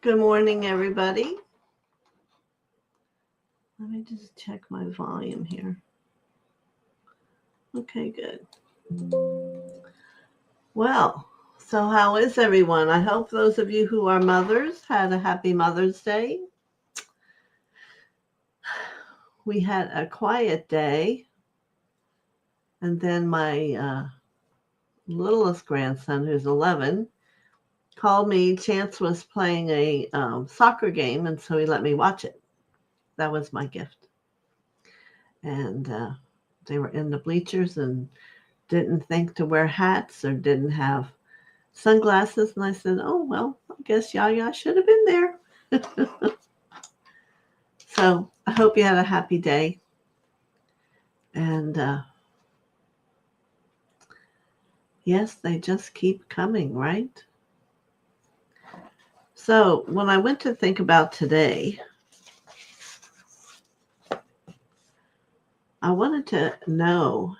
Good morning, everybody. Let me just check my volume here. Okay, good. Well, so how is everyone? I hope those of you who are mothers had a happy Mother's Day. We had a quiet day, and then my littlest grandson, who's 11, called me. Chance was playing a soccer game, and so he let me watch it. That was my gift. And they were in the bleachers and didn't think to wear hats or didn't have sunglasses. And I said, oh, well, I guess Yaya should have been there. So I hope you had a happy day. And yes, they just keep coming, right? So when I went to think about today, I wanted to know,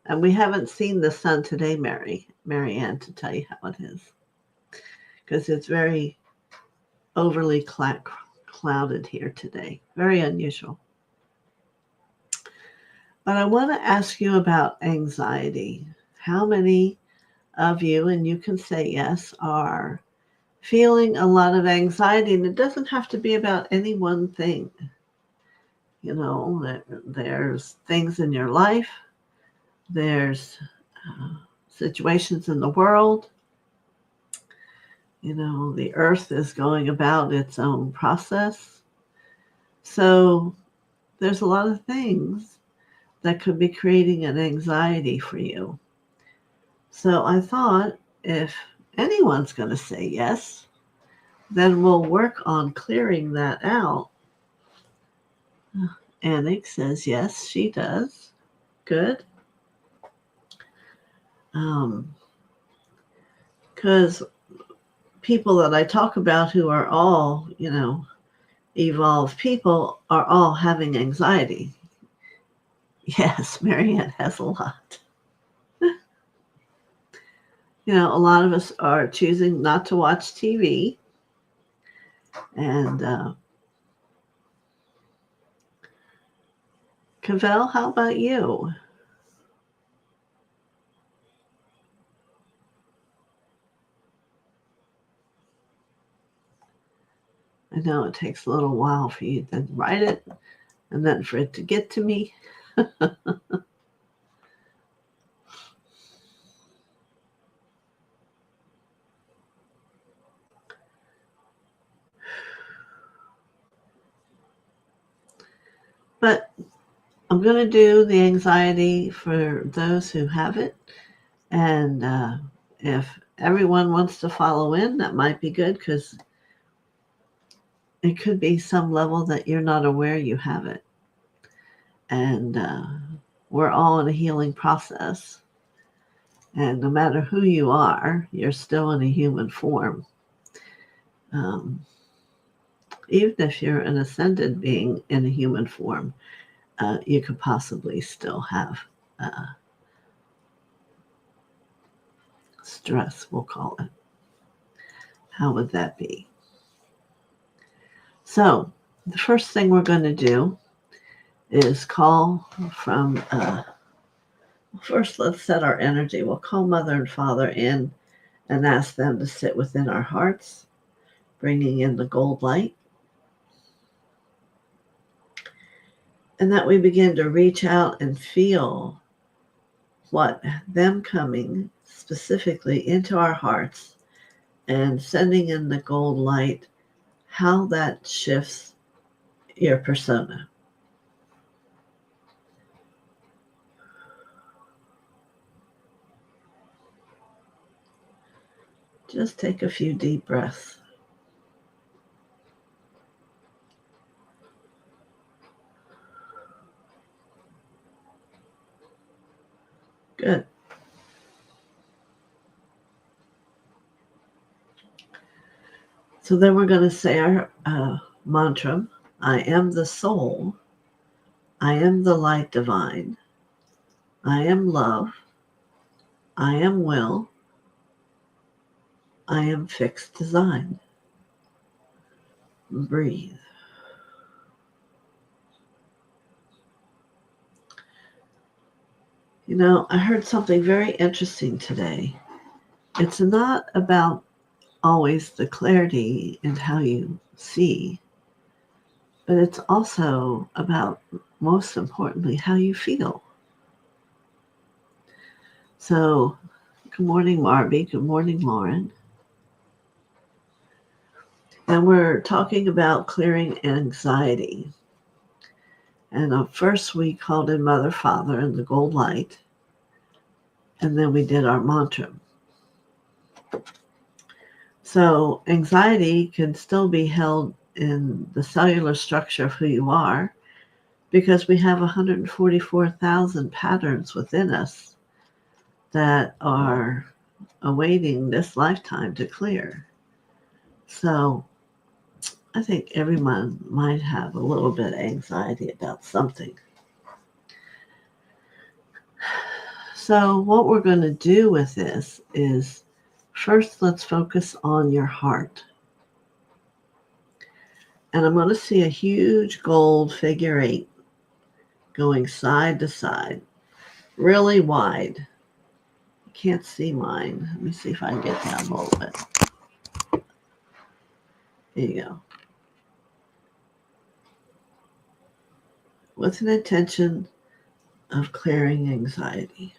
and we haven't seen the sun today, Mary Ann, to tell you how it is, because it's very overly clouded here today. Very unusual. But I want to ask you about anxiety. How many of you, and you can say yes, are feeling a lot of anxiety? And it doesn't have to be about any one thing. You know, there's things in your life, there's situations in the world. You know, the earth is going about its own process. So there's a lot of things that could be creating an anxiety for you. So I thought if anyone's going to say yes, then we'll work on clearing that out. Anik says yes, she does. Good. Because people that I talk about who are all, evolved people are all having anxiety. Yes, Marianne has a lot. A lot of us are choosing not to watch TV. And Cavell, how about you? I know it takes a little while for you to write it and then for it to get to me. But I'm going to do the anxiety for those who have it. And if everyone wants to follow in, that might be good, because it could be some level that you're not aware you have it. And we're all in a healing process. And no matter who you are, you're still in a human form. Even if you're an ascended being in a human form, you could possibly still have stress, we'll call it. How would that be? So the first thing we're going to do is call from, first let's set our energy. We'll call Mother and Father in and ask them to sit within our hearts, bringing in the gold light. And that we begin to reach out and feel what them coming specifically into our hearts and sending in the gold light, how that shifts your persona. Just take a few deep breaths. Good. So then we're going to say our mantra. I am the soul. I am the light divine. I am love. I am will. I am fixed design. Breathe. You know, I heard something very interesting today. It's not about always the clarity in how you see, but it's also about, most importantly, how you feel. So, good morning, Marby. Good morning, Lauren. And we're talking about clearing anxiety. And first we called in Mother, Father, and the gold light. And then we did our mantra. So anxiety can still be held in the cellular structure of who you are because we have 144,000 patterns within us that are awaiting this lifetime to clear. So I think everyone might have a little bit of anxiety about something. So what we're going to do with this is, first, let's focus on your heart. And I'm going to see a huge gold figure 8 going side to side, really wide. You can't see mine. Let me see if I can get down a little bit. There you go. With an intention of clearing anxiety.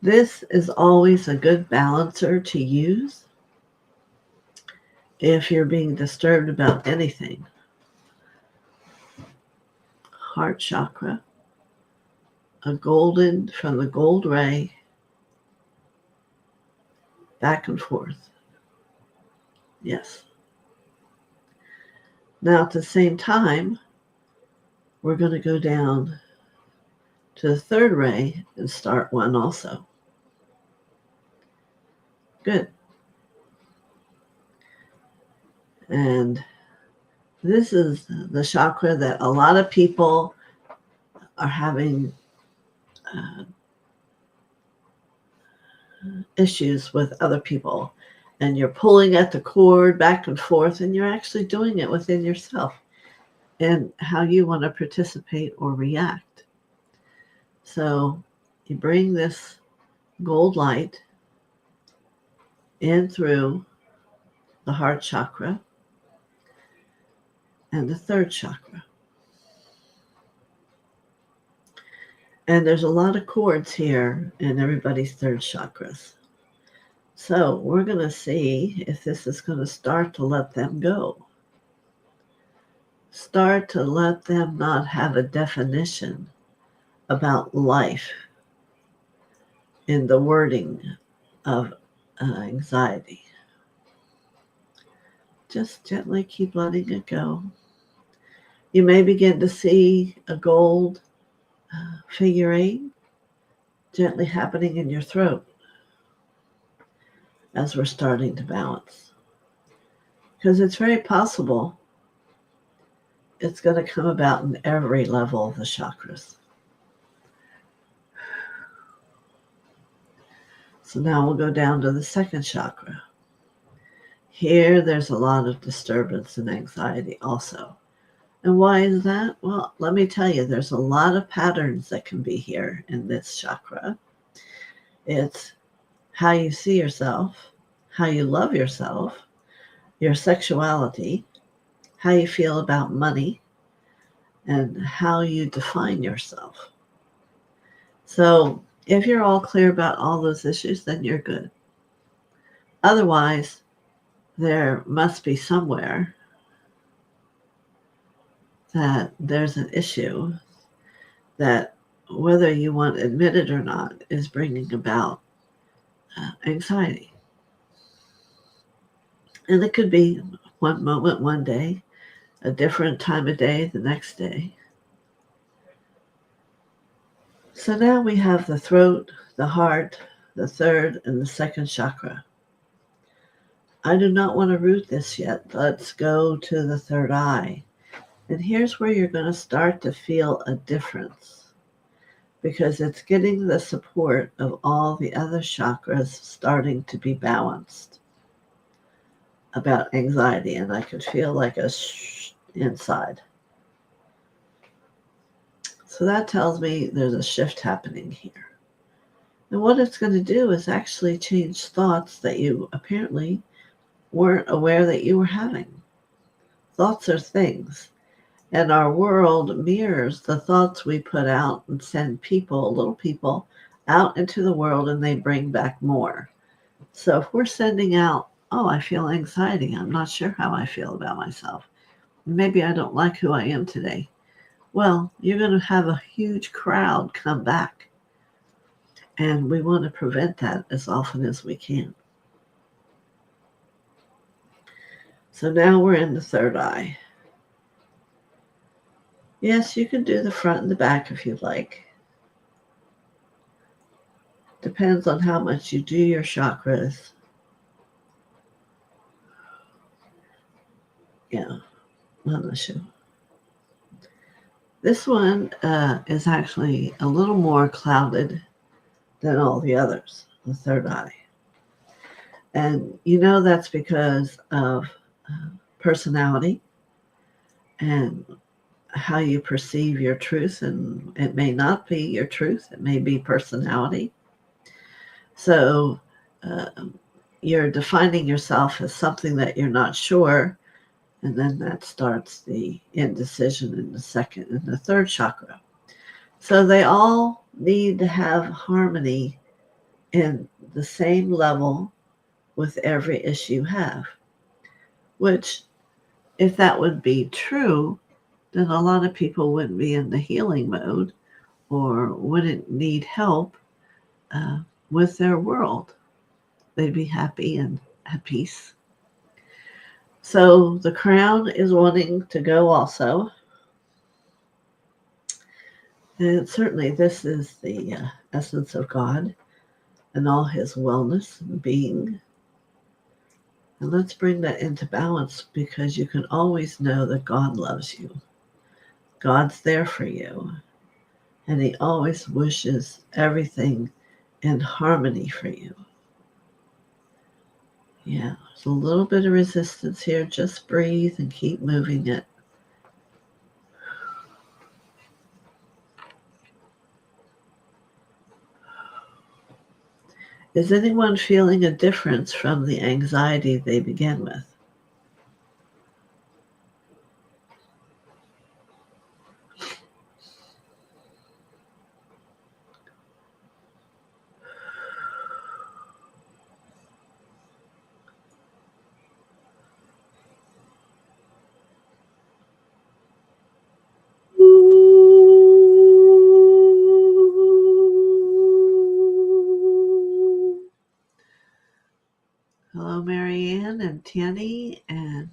This is always a good balancer to use if you're being disturbed about anything. Heart chakra, a golden from the gold ray, back and forth. Yes. Now at the same time, we're going to go down to the third ray and start one also. Good. And this is the chakra that a lot of people are having issues with other people. And you're pulling at the cord back and forth, and you're actually doing it within yourself and how you want to participate or react. So you bring this gold light in through the heart chakra and the third chakra. And there's a lot of cords here in everybody's third chakras. So we're going to see if this is going to start to let them go. Start to let them not have a definition about life in the wording of anxiety. Just gently keep letting it go. You may begin to see a gold figure 8 gently happening in your throat as we're starting to balance. Because it's very possible it's going to come about in every level of the chakras. So now we'll go down to the second chakra. Here, there's a lot of disturbance and anxiety also. And why is that? Well, let me tell you, there's a lot of patterns that can be here in this chakra. It's how you see yourself, how you love yourself, your sexuality, how you feel about money, and how you define yourself. So if you're all clear about all those issues, then you're good. Otherwise, there must be somewhere that there's an issue that, whether you want to admit it or not, is bringing about anxiety. And it could be one moment, one day, a different time of day the next day. So now we have the throat, the heart, the third, and the second chakra. I do not want to root this yet. Let's go to the third eye. And here's where you're going to start to feel a difference. because it's getting the support of all the other chakras starting to be balanced about anxiety. And I could feel like a inside. So that tells me there's a shift happening here. And what it's going to do is actually change thoughts that you apparently weren't aware that you were having. Thoughts are things. And our world mirrors the thoughts we put out and send people, little people, out into the world, and they bring back more. So if we're sending out, oh, I feel anxiety, I'm not sure how I feel about myself. Maybe I don't like who I am today. Well, you're going to have a huge crowd come back. And we want to prevent that as often as we can. So now we're in the third eye. Yes, you can do the front and the back if you like. Depends on how much you do your chakras. Yeah, I'm not sure. This one is actually a little more clouded than all the others, the third eye. And you know that's because of personality and how you perceive your truth. And it may not be your truth, it may be personality. So you're defining yourself as something that you're not sure. And then that starts the indecision in the second and the third chakra. So they all need to have harmony in the same level with every issue you have. Which, if that would be true, then a lot of people wouldn't be in the healing mode or wouldn't need help with their world. They'd be happy and at peace. So the crown is wanting to go also. And certainly this is the essence of God and all his wellness and being. And let's bring that into balance, because you can always know that God loves you. God's there for you. And he always wishes everything in harmony for you. Yeah, there's a little bit of resistance here. Just breathe and keep moving it. Is anyone feeling a difference from the anxiety they began with? Hello, Marianne and Tanny and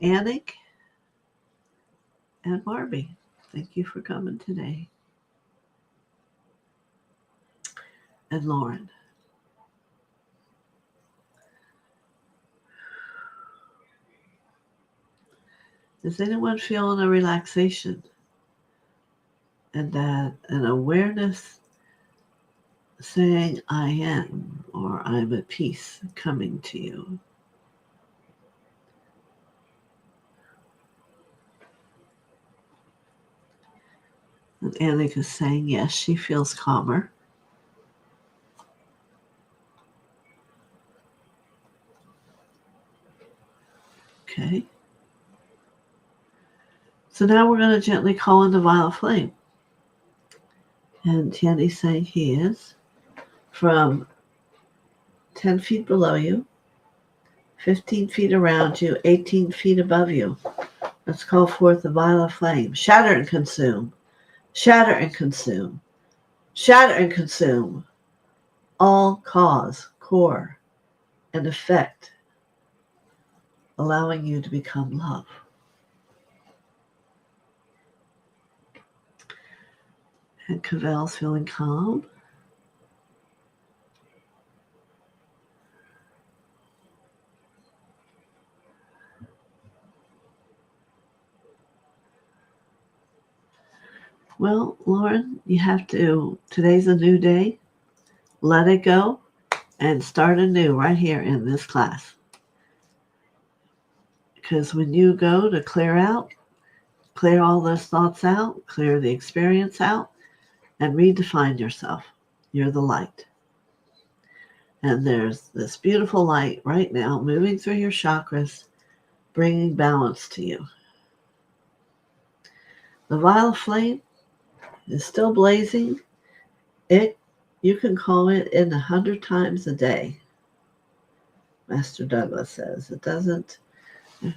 Anik and Barbie. Thank you for coming today. And Lauren. Is anyone feeling a relaxation and that an awareness saying I am or I'm at peace coming to you? And Anik is saying yes, she feels calmer. Okay. So now we're going to gently call in the violet flame. And Tanny's saying he is from 10 feet below you, 15 feet around you, 18 feet above you. Let's call forth the violet flame. Shatter and consume. Shatter and consume. Shatter and consume. All cause, core, and effect, allowing you to become love. And Cavell's feeling calm. Well, Lauren, you have to, today's a new day. Let it go and start anew right here in this class. Because when you go to clear out, clear all those thoughts out, clear the experience out, and redefine yourself. You're the light. And there's this beautiful light right now moving through your chakras, bringing balance to you. The violet flame is still blazing. You can call it in 100 times a day. Master Douglas says it doesn't.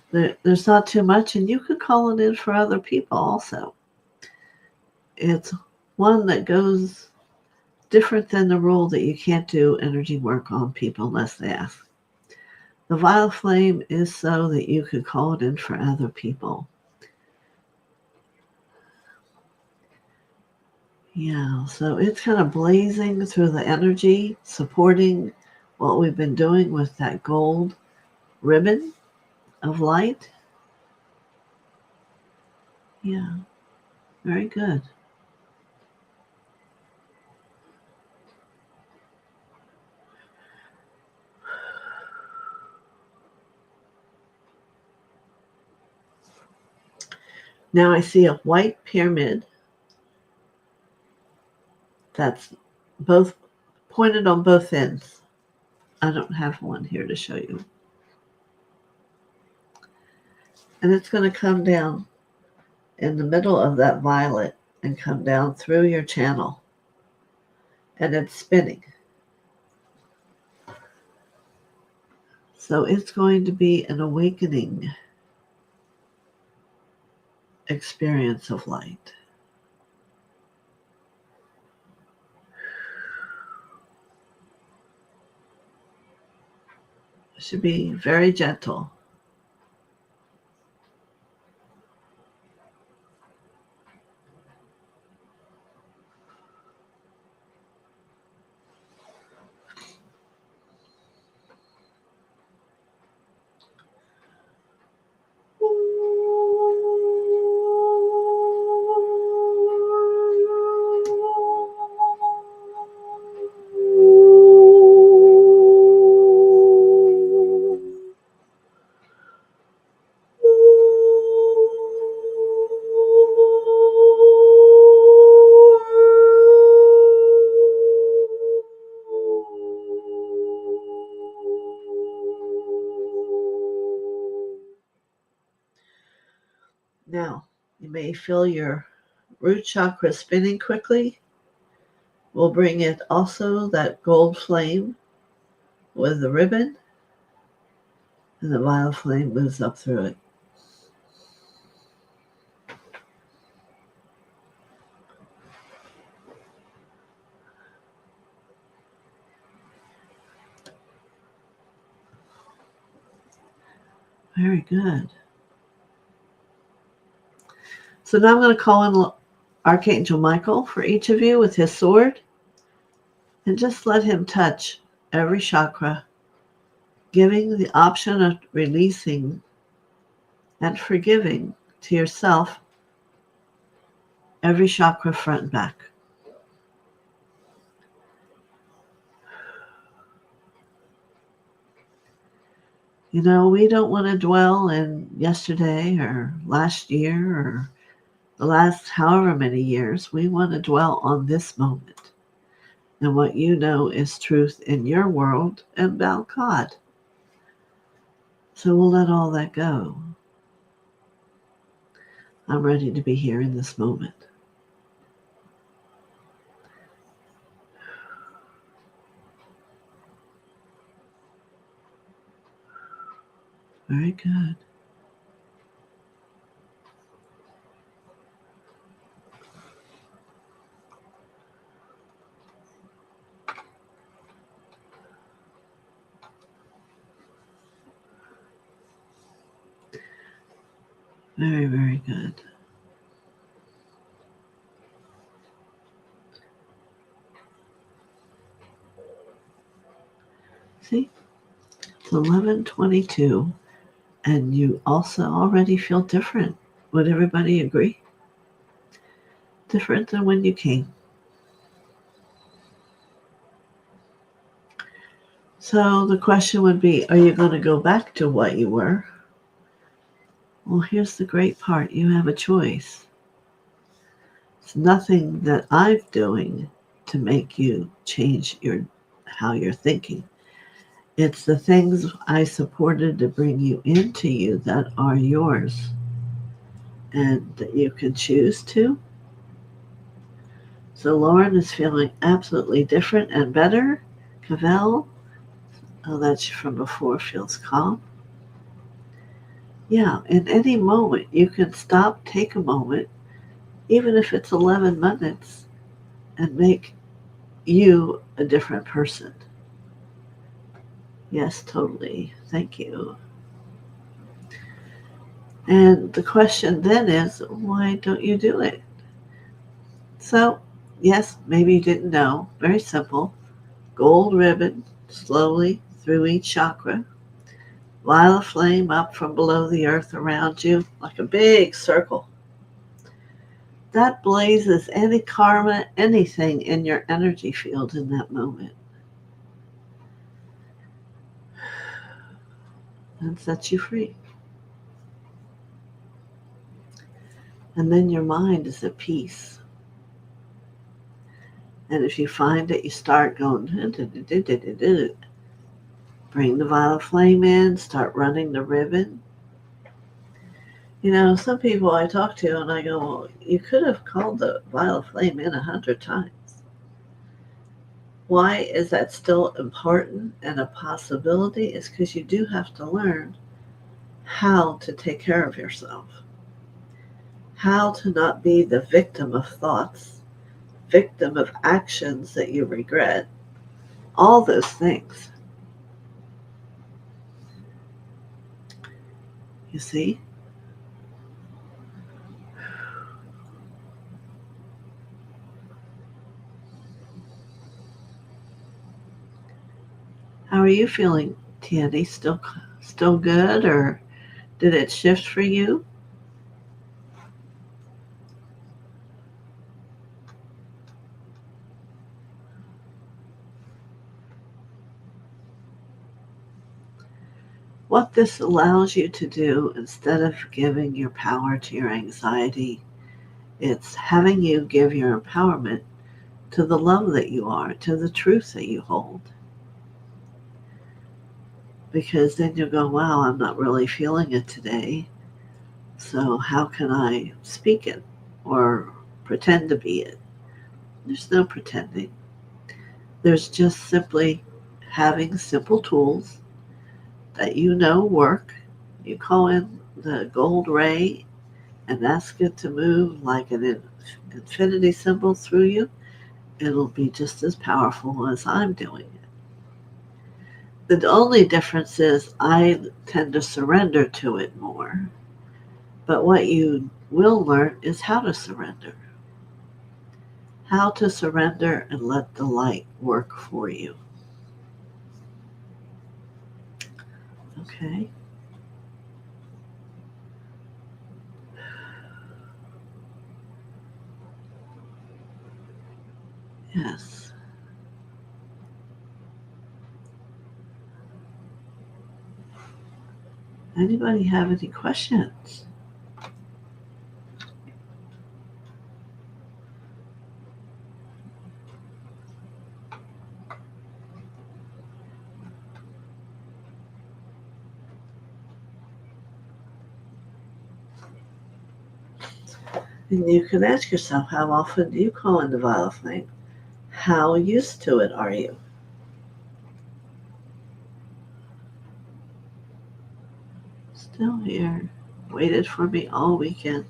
There's not too much, and you could call it in for other people also. It's one that goes different than the rule that you can't do energy work on people unless they ask. The violet flame is so that you could call it in for other people. Yeah, so it's kind of blazing through the energy, supporting what we've been doing with that gold ribbon of light. Yeah, very good. Now I see a white pyramid that's both pointed on both ends. I don't have one here to show you. And it's going to come down in the middle of that violet and come down through your channel. And it's spinning. So it's going to be an awakening experience of light. It should be very gentle. Now, you may feel your root chakra spinning quickly. We'll bring it also that gold flame with the ribbon, and the violet flame moves up through it. Very good. So now I'm going to call in Archangel Michael for each of you with his sword, and just let him touch every chakra, giving the option of releasing and forgiving to yourself every chakra front and back. You know, we don't want to dwell in yesterday or last year or the last however many years. We want to dwell on this moment and what you know is truth in your world and about God. So we'll let all that go. I'm ready to be here in this moment. Very good. Very, very good. See, it's 11:22, and you also already feel different. Would everybody agree? different than when you came. So the question would be, are you going to go back to what you were? Well, here's the great part. You have a choice. It's nothing that I'm doing to make you change how you're thinking. It's the things I supported to bring you into you that are yours and that you can choose to. So Lauren is feeling absolutely different and better. Cavell, oh, that's from before, feels calm. Yeah, in any moment, you can stop, take a moment, even if it's 11 minutes, and make you a different person. Yes, totally. Thank you. And the question then is, why don't you do it? So, yes, maybe you didn't know. Very simple. Gold ribbon slowly through each chakra. Violet flame up from below the earth around you like a big circle. That blazes any karma, anything in your energy field in that moment, and sets you free. And then your mind is at peace. And if you find that you start going, bring the violet flame in, start running the ribbon. You know, some people I talk to and I go, well, you could have called the violet flame in 100 times. Why is that still important and a possibility? Is because you do have to learn how to take care of yourself, how to not be the victim of thoughts, victim of actions that you regret, all those things. You see? How are you feeling, Tandy? Still good, or did it shift for you? What this allows you to do, instead of giving your power to your anxiety, it's having you give your empowerment to the love that you are, to the truth that you hold. Because then you'll go, wow, I'm not really feeling it today. So how can I speak it or pretend to be it? There's no pretending. There's just simply having simple tools that you know work. You call in the gold ray and ask it to move like an infinity symbol through you. It'll be just as powerful as I'm doing it. The only difference is I tend to surrender to it more. But what you will learn is how to surrender. How to surrender and let the light work for you. Okay? Yes. Anybody have any questions? And you can ask yourself, how often do you call in the violet flame? How used to it are you? Still here. Waited for me all weekend.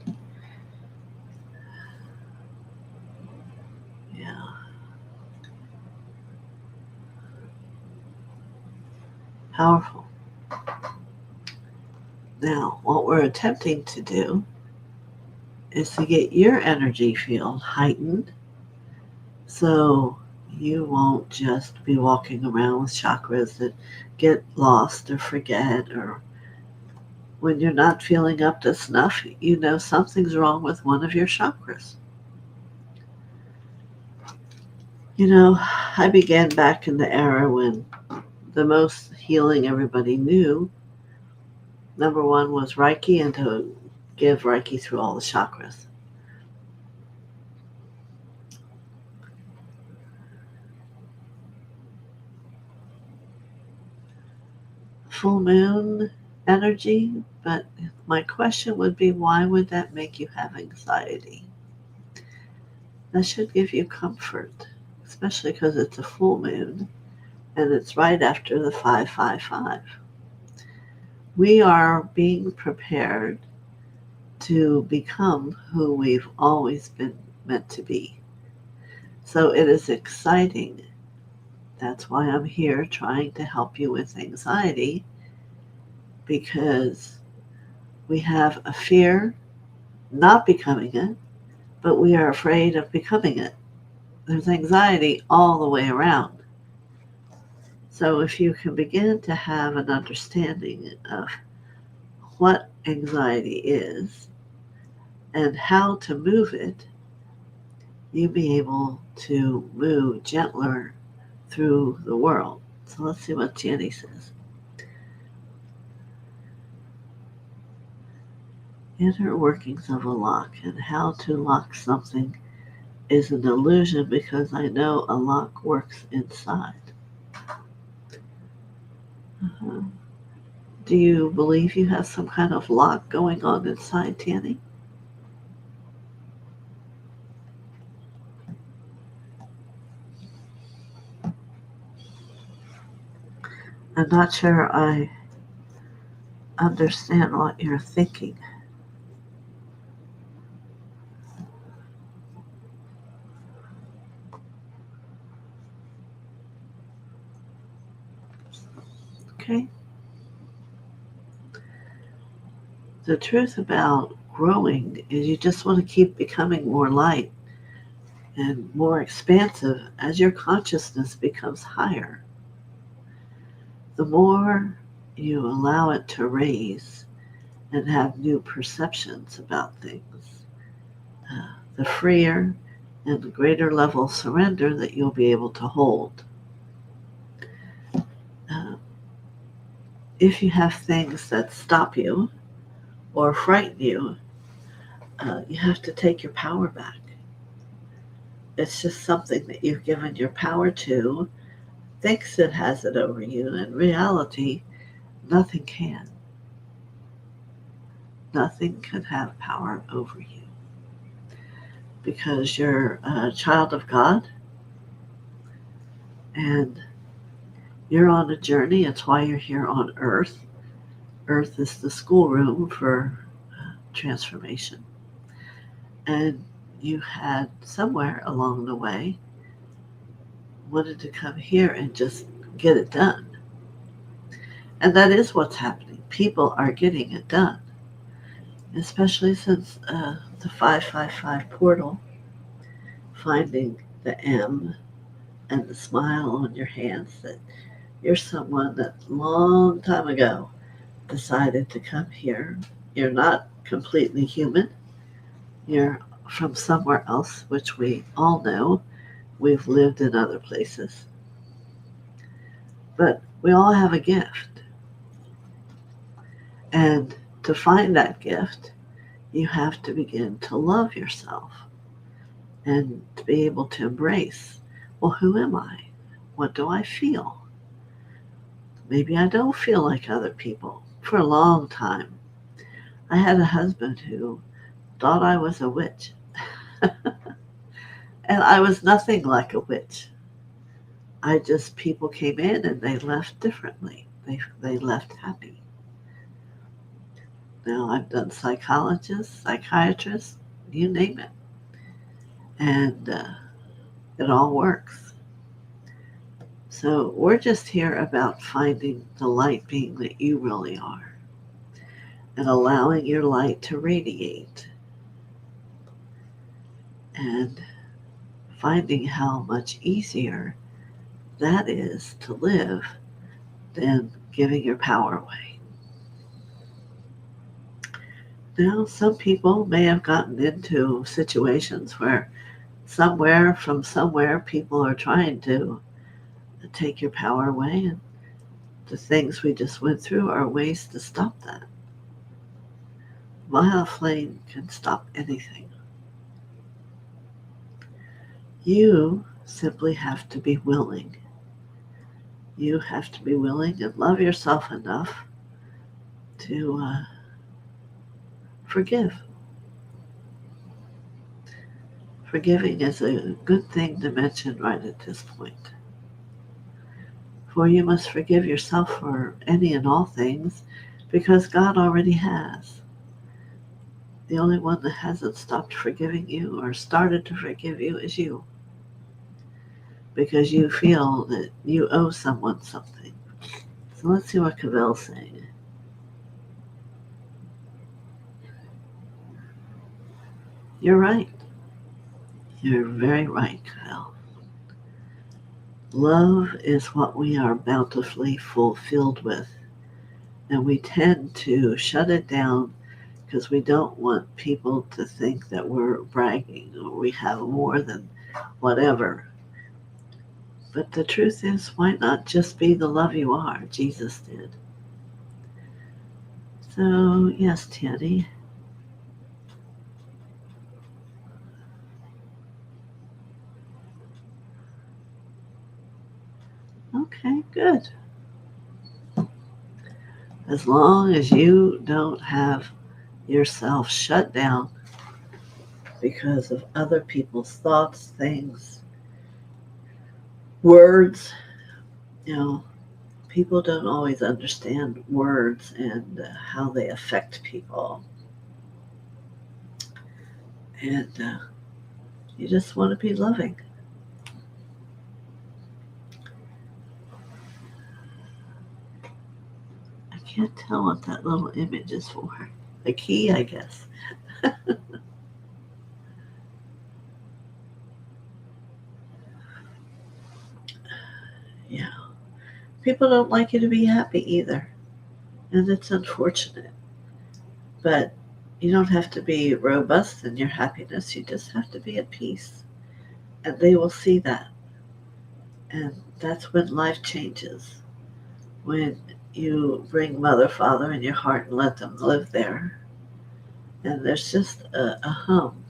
Yeah. Powerful. Now, what we're attempting to do is to get your energy field heightened so you won't just be walking around with chakras that get lost or forget, or when you're not feeling up to snuff, you know something's wrong with one of your chakras. I began back in the era when the most healing everybody knew, number one, was Reiki, and to give Reiki through all the chakras. Full moon energy, but my question would be, why would that make you have anxiety? That should give you comfort, especially because it's a full moon and it's right after the 555. We are being prepared to become who we've always been meant to be. So it is exciting. That's why I'm here trying to help you with anxiety, because we have a fear not becoming it, but we are afraid of becoming it. There's anxiety all the way around. So if you can begin to have an understanding of what anxiety is and how to move it, you'll be able to move gentler through the world. So let's see what Jenny says. Inner workings of a lock, and how to lock something is an illusion because I know a lock works inside. Uh-huh. Do you believe you have some kind of lock going on inside, Tanny? I'm not sure I understand what you're thinking. Okay? The truth about growing is you just want to keep becoming more light and more expansive as your consciousness becomes higher. The more you allow it to raise and have new perceptions about things, the freer and the greater level of surrender that you'll be able to hold. Uh, if you have things that stop you or frighten you, you have to take your power back. It's just something that you've given your power to, thinks it has it over you. In reality, nothing can. Nothing can have power over you because you're a child of God and you're on a journey. It's why you're here on Earth. Earth is the schoolroom for transformation. And you had somewhere along the way wanted to come here and just get it done. And that is what's happening. People are getting it done, especially since the 555 portal, finding the M and the smile on your hands, that you're someone that long time ago decided to come here. You're not completely human. You're from somewhere else, which we all know. We've lived in other places. But we all have a gift. And to find that gift, you have to begin to love yourself and to be able to embrace, well, who am I? What do I feel? Maybe I don't feel like other people. For a long time, I had a husband who thought I was a witch. And I was nothing like a witch. People came in and they left differently. They left happy. Now I've done psychologists, psychiatrists, you name it. And it all works. So we're just here about finding the light being that you really are and allowing your light to radiate and finding how much easier that is to live than giving your power away. Now, some people may have gotten into situations where from somewhere, people are trying to take your power away, and the things we just went through are ways to stop that. Vile flame can stop anything. You simply have to be willing. You have to be willing and love yourself enough to forgive. Forgiving is a good thing to mention right at this point. For you must forgive yourself for any and all things, because God already has. The only one that hasn't stopped forgiving you or started to forgive you is you, because you feel that you owe someone something. So let's see what Cavell's saying. You're right. You're very right, Cavell. Love is what we are bountifully fulfilled with, and we tend to shut it down because we don't want people to think that we're bragging or we have more than whatever. But the truth is, why not just be the love you are? Jesus did. So, yes, Tanny. Okay, good. As long as you don't have yourself shut down because of other people's thoughts, things, words, you know, people don't always understand words and how they affect people. And you just want to be loving. I can't tell what that little image is for. A key, I guess. Yeah. People don't like you to be happy either. And it's unfortunate. But you don't have to be robust in your happiness. You just have to be at peace. And they will see that. And that's when life changes. When you bring mother, father in your heart and let them live there. And there's just a hum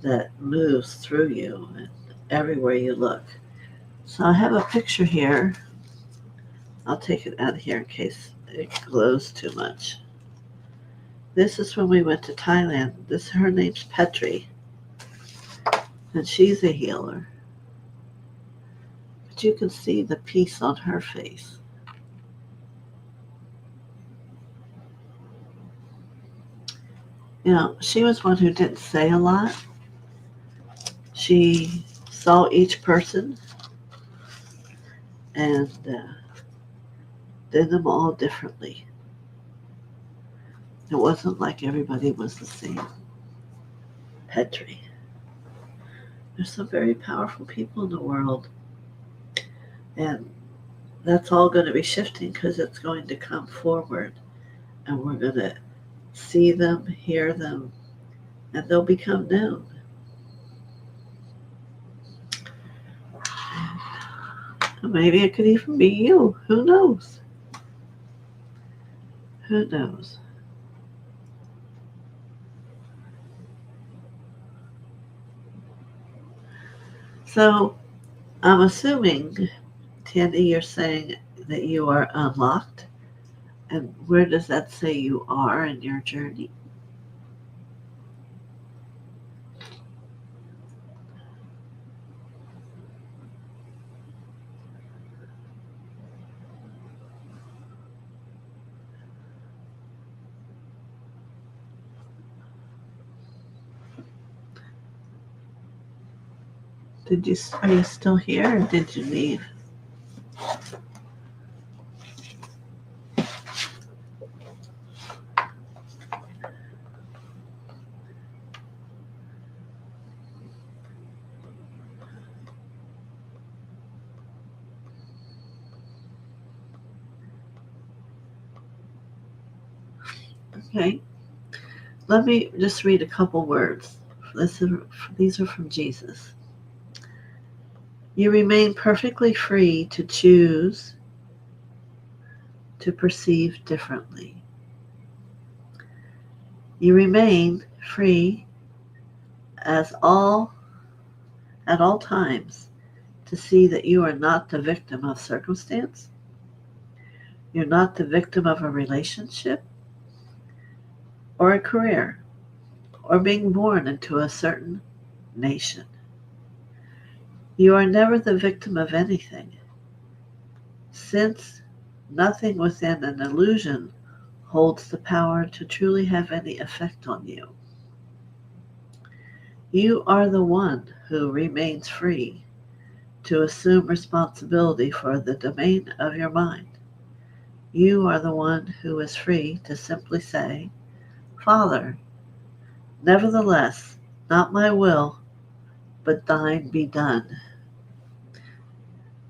that moves through you and everywhere you look. So I have a picture here. I'll take it out of here in case it glows too much. This is when we went to Thailand. Her name's Petri, and she's a healer. But you can see the peace on her face. You know, she was one who didn't say a lot. She saw each person and did them all differently. It wasn't like everybody was the same. Petri. There's some very powerful people in the world. And that's all going to be shifting because it's going to come forward. And we're going to see them, hear them, and they'll become known. Maybe it could even be you. Who knows? Who knows? So I'm assuming, Tandy, you're saying that you are unlocked. And where does that say you are in your journey? Are you still here or did you leave? Okay. Let me just read a couple words These are from Jesus. You remain perfectly free to choose to perceive differently. You remain free as all at all times to see that you are not the victim of circumstance. You're not the victim of a relationship or a career or being born into a certain nation. You are never the victim of anything, since nothing within an illusion holds the power to truly have any effect on you. You are the one who remains free to assume responsibility for the domain of your mind. You are the one who is free to simply say, Father, nevertheless, not my will, but thine be done.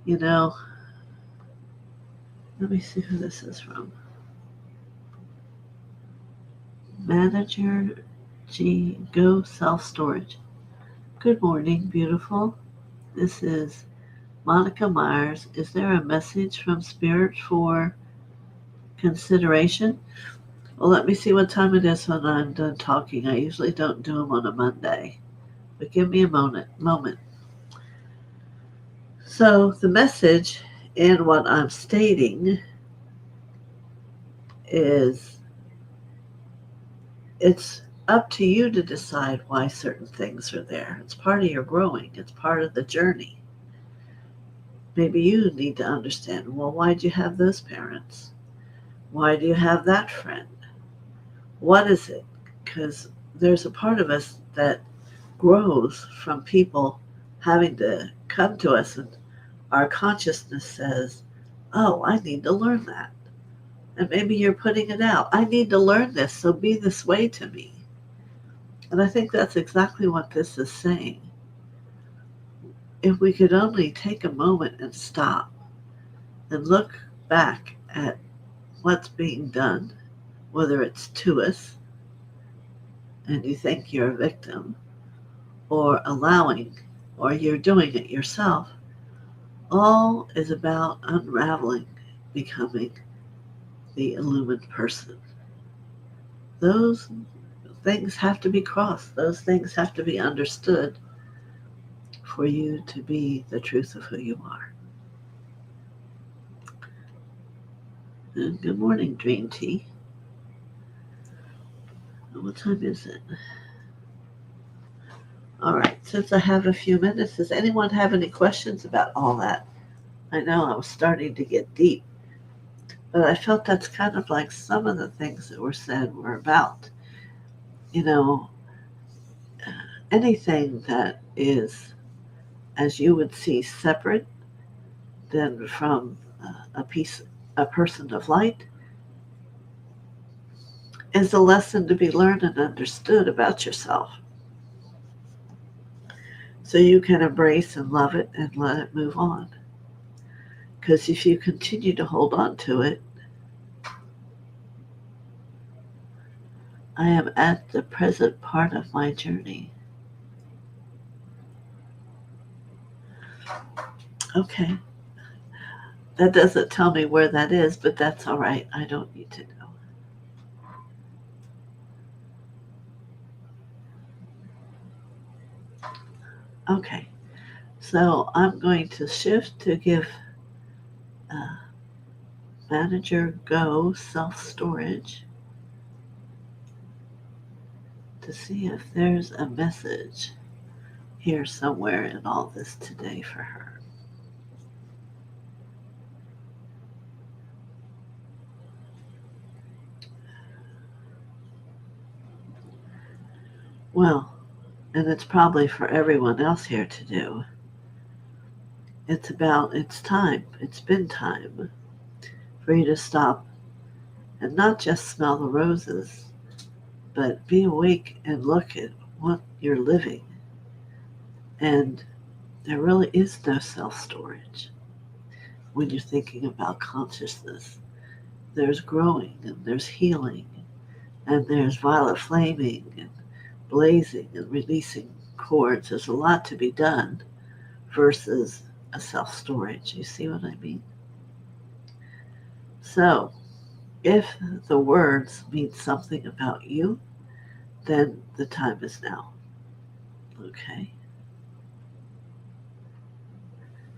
You know, let me see who this is from. Manager G. Go Self-Storage. Good morning, beautiful. This is Monica Myers. Is there a message from Spirit for consideration? Well, let me see what time it is when I'm done talking. I usually don't do them on a Monday, but give me a moment. So the message in what I'm stating is it's up to you to decide why certain things are there. It's part of your growing. It's part of the journey. Maybe you need to understand, well, why do you have those parents? Why do you have that friend? What is it? Because there's a part of us that grows from people having to come to us, and our consciousness says, oh, I need to learn that. And maybe you're putting it out. I need to learn this, so be this way to me. And I think that's exactly what this is saying. If we could only take a moment and stop and look back at what's being done, whether it's to us and you think you're a victim, or allowing, or you're doing it yourself, all is about unraveling, becoming the illumined person. Those things have to be crossed. Those things have to be understood for you to be the truth of who you are. And good morning, Dream Tea. What time is it? All right, since I have a few minutes, does anyone have any questions about all that? I know I was starting to get deep, but I felt that's kind of like some of the things that were said were about, you know, anything that is, as you would see, separate than from a person of light, is a lesson to be learned and understood about yourself. So you can embrace and love it and let it move on. Because if you continue to hold on to it, I am at the present part of my journey. Okay. That doesn't tell me where that is, but that's all right. I don't need to know. Okay. So I'm going to shift to give Manager Go Self-Storage to see if there's a message here somewhere in all this today for her. Well, and it's probably for everyone else here to do. It's time. It's been time for you to stop and not just smell the roses, but be awake and look at what you're living. And there really is no self-storage when you're thinking about consciousness. There's growing and there's healing and there's violet flaming and blazing and releasing cords. There's a lot to be done versus a self-storage. You see what I mean? So, if the words mean something about you, then the time is now. Okay?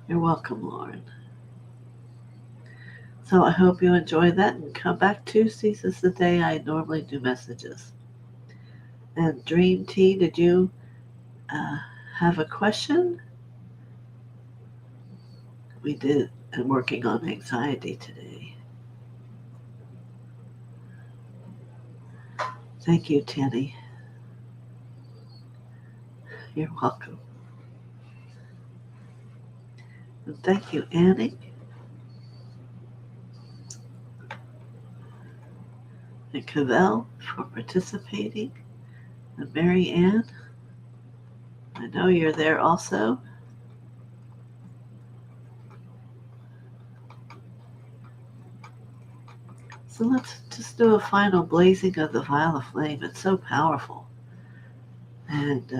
You're welcome, Lauren. So I hope you enjoy that and come back Tuesdays is the day I normally do messages. And Dream Tea, did you uh, have a question? We did. I'm working on anxiety today. Thank you, Tanny. You're welcome. And thank you, Annie. And Cavell for participating. And Mary Ann, I know you're there also. So let's just do a final blazing of the violet flame. It's so powerful. And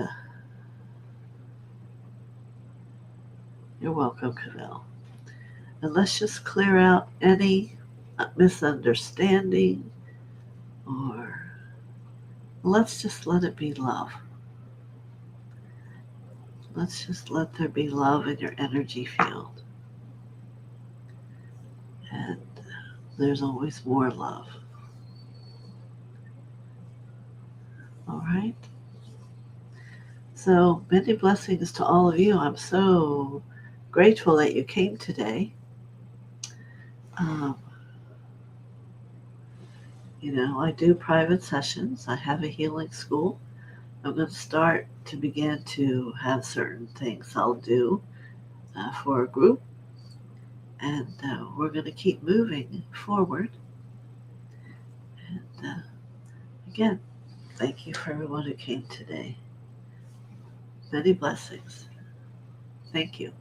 you're welcome, Cavell. And let's just clear out any misunderstanding, or let's just let it be love. Let's just let there be love in your energy field. And there's always more love. All right? So many blessings to all of you. I'm so grateful that you came today. Um, I do private sessions. I have a healing school. I'm going to start to begin to have certain things I'll do for a group. And we're going to keep moving forward. And again, thank you for everyone who came today. Many blessings. Thank you.